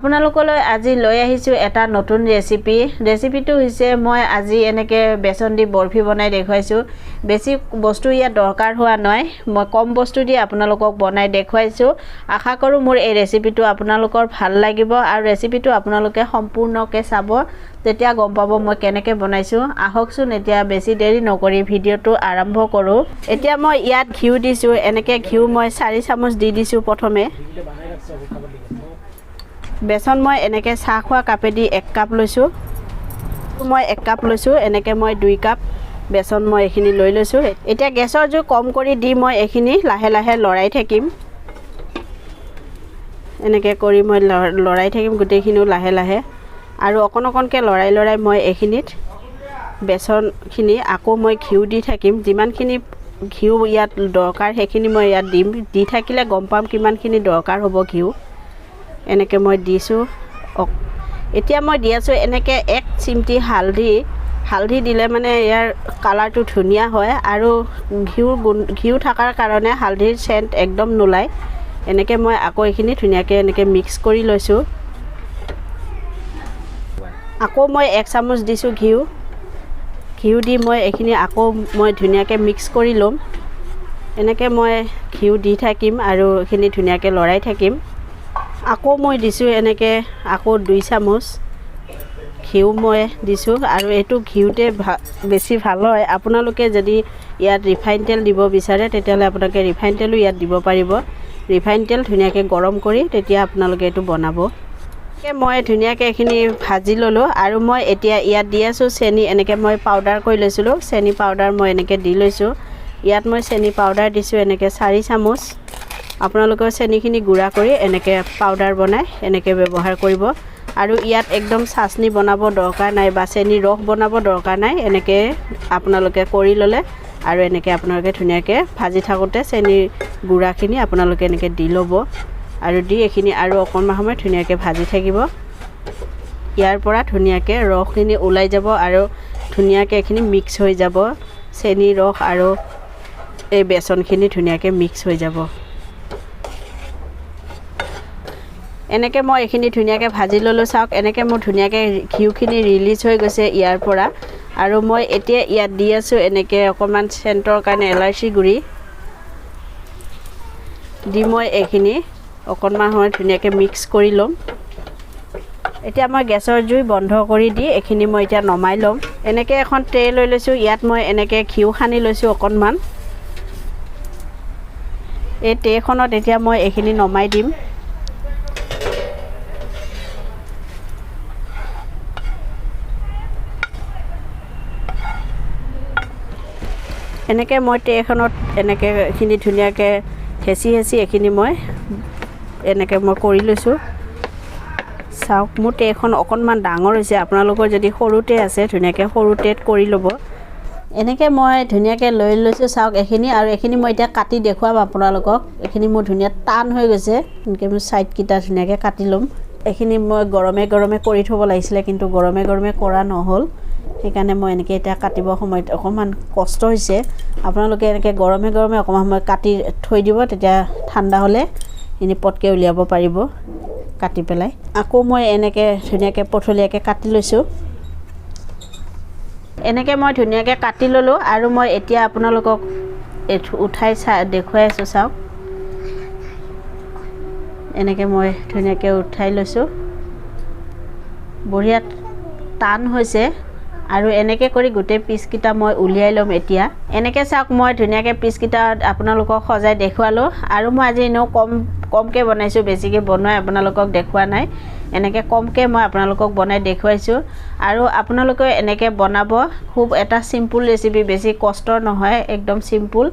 আপোনালোকলৈ আজি লৈ আহিছো এটা নতুন ৰেচিপিটো হৈছে মই আজি এনেকে বেসন দি বৰফি বনাই দেখুৱাইছো বেছি বস্তু ইয়া দৰকাৰ হোৱা নাই মই কম বস্তু দি আপোনালোকক বনাই দেখুৱাইছো আশা কৰো মোৰ এই ৰেচিপিটো আপোনালোকৰ ভাল লাগিব আৰু ৰেচিপিটো আপোনালোকে সম্পূৰ্ণকৈ চাব তেতিয়া গম পাব মই কেনেকৈ বনাইছো আহকচোন এতিয়া বেছি দেৰি নকৰি ভিডিওটো আৰম্ভ কৰো এতিয়া মই ইয়াত ঘিউ দিছো এনেকে ঘিউ মই 4 চামুচ দি দিছো প্ৰথমে বেসন মই এনেকে চাহ খোৱা কাপেদি 1 কাপ লৈছো মই 1 কাপ লৈছো এনেকে মই 2 কাপ বেসন মই এখিনি লৈ লৈছো এতিয়া গেছৰ জুই কম কৰি দি মই এখিনি লাহে লাহে লৰাই থাকিম এনেকে কৰি মই লৰাই থাকিম গুটেখিনি লাহে লাহে আৰু অকনকে লৰাই মই এখিনিত বেসনখিনি আকৌ মই ঘিউ দি থাকিম যিমানখিনি ঘিউ ইয়াত দৰকাৰ হেখিনি মই ইয়াত দিম দি থাকিলে গম পাম কিমানখিনি দৰকাৰ হ'ব ঘিউ এনেকে মই দিছো এতিয়া মই দি আছো এনেকে 1 চিমটি হালধি দিলে মানে ইয়াৰ কালাৰটো ধুনিয়া হয় আৰু ঘিউ থাকাৰ কাৰণে হালধিৰ সেন্ট একদম নোলাই এনেকে মই আকৌ এখিনি ধুনিয়াকে এনেকে মিক্স কৰি লৈছো আকৌ মই 1 চামুচ দিছো ঘিউ দি মই এখিনি আকৌ মই ধুনিয়াকে মিক্স কৰি লম এনেকে মই ঘিউ দি থাকিম আৰু এখিনি ধুনিয়াকে লৰাই থাকিম আকৌ মই দিছো এনেকে আকৌ 2 চামুচ ঘিউ মই দিছো আৰু এটো ঘিউতে বেছি ভাল হয় আপোনালোকে যদি ইয়াত ৰিফাইন তেল দিব বিচাৰে তেতিয়ালে আপোনালোকে ৰিফাইন তেলো ইয়াত দিব পাৰিব ৰিফাইন তেল ধুনিয়াকে গৰম কৰি তেতিয়া আপোনালোকে এটো বনাব মই ধুনিয়াকে এখিনি ভাজি ললো আৰু মই এতিয়া ইয়াত দি আছো চেনি এনেকে মই পাউডাৰ কৰি লৈছিলো চেনি পাউডাৰ মই এনেকে দি লৈছো ইয়াত মই চেনি পাউডাৰ দিছো এনেকে 4 চামুচ আপোনালোকৰ চেনিখিনি গুড়া কৰি এনেকে পাউডাৰ বনাই এনেকে ব্যৱহাৰ কৰিব আৰু ইয়াত একদম চাসনি বনাব দৰকাৰ নাই বা চেনি ৰস বনাব দৰকাৰ নাই এনেকে আপোনালোকে কৰি ললে আৰু এনেকে আপোনালোকে ধুনিয়াকে ভাজি থাকোতে চেনি গুড়াখিনি আপোনালোকে এনেকে দি লব আৰু দি এখিনি আৰু অকনমান সময় ধুনিয়াকে ভাজি থাকিব ইয়াৰ পৰা ধুনিয়াকে ৰসখিনি ওলাই যাব আৰু ধুনিয়াকে এখিনি মিক্স হৈ যাব চেনি ৰস আৰু এই বেসনখিনি ধুনিয়াকে মিক্স হৈ যাব এনেকে মই এখিনি ধুনিয়াকে ভাজি ললো চাওক এনেকে মোৰ ধুনিয়াকে ঘিউখিনি ৰিলিজ হৈ গৈছে ইয়াৰ পৰা আৰু মই এতিয়া ইয়াত দি আছো এনেকে অকমান সেন্টৰ কাৰণে এলাইচি গুৰি দি মই এখিনি অকনমান হয় ধুনিয়াকে মিক্স কৰি লম এতিয়া মই গেছৰ জুই বন্ধ কৰি দি এখিনি মই এতিয়া নমাই লম এনেকে এখন ট্ৰে লৈ লৈছো ইয়াত মই এনেকে ঘিউ খানি লৈছো অকনমান এই ট্ৰেখনত এতিয়া মই এখিনি নমাই দিম এনেকে মই ট্ৰেখনত এনেকে এখিনি ধুনিয়াকে হেচি এখিনি মই এনেকে মই কৰি লৈছো চাওক মোৰ ট্ৰেখন অকনমান ডাঙৰ হৈছে আপোনালোকৰ যদি সৰুতে আছে ধুনিয়াকে সৰুতেত কৰি লব এনেকে মই ধুনিয়াকে লৈ লৈছো চাওক এখিনি আৰু এখিনি মই এতিয়া কাটি দেখুৱাম আপোনালোকক এখিনি মোৰ ধুনিয়া টান হৈ গৈছে এনেকে মই সাইড কিটা ধুনিয়াকে কাটি লম এখিনি মই গৰমে কৰি থব লাগিছিল কিন্তু গৰমে কৰা নহল সেইকাৰণে মই এনেকে এটা কাটিব সময়ত অকমান কষ্ট হৈছে আপোনালোকে এনেকে গৰমে অকমান সময় কাটি থৈ দিব তেতিয়া ঠাণ্ডা হলে ইনি পটকে উলিয়াব পাৰিব কাটি পেলাই আকৌ মই এনেকে ধুনিয়াকে পঠলিয়াকে কাটি লৈছো এনেকে মই ধুনিয়াকে কাটি ললো আৰু মই এতিয়া আপোনালোকক উঠাই দেখুৱাই আছো চাওক এনেকে মই ধুনিয়াকে উঠাই লৈছো বঢ়িয়া টান হৈছে আৰু এনেকে কৰি গুটে পিস কিটা মই উলিয়াই লম এতিয়া এনেকে চাওক মই ধুনিয়াকে পিস কিটা আপোনালোকক সজাই দেখুৱালো আৰু মই আজি নো কমকে বনাইছো বেছিকে বনাই আপোনালোকক দেখুৱা নাই এনেকে কমকে মই আপোনালোকক বনাই দেখুৱাইছো আৰু আপোনালোকে এনেকে বনাব খুব এটা সিম্পল ৰেচিপি বেছি কষ্ট নহয় একদম সিম্পল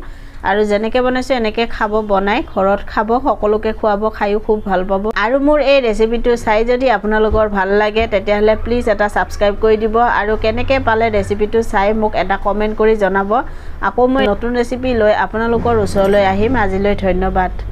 আৰু যেনেকে বনাইছো এনেকে খাব বনাই ঘৰত খাব সকলোকে খুৱাব খাইও খুব ভাল পাব আৰু মোৰ এই ৰেচিপিটো চাই যদি আপোনালোকৰ ভাল লাগে তেতিয়াহলে প্লিজ এটা সাবস্ক্ৰাইব কৰি দিব আৰু কেনেকে পালে ৰেচিপিটো চাই মোক এটা কমেন্ট কৰি জনাব আকৌ মই নতুন ৰেচিপি লৈ আপোনালোকৰ ওচৰলৈ আহিম আজিলৈ ধন্যবাদ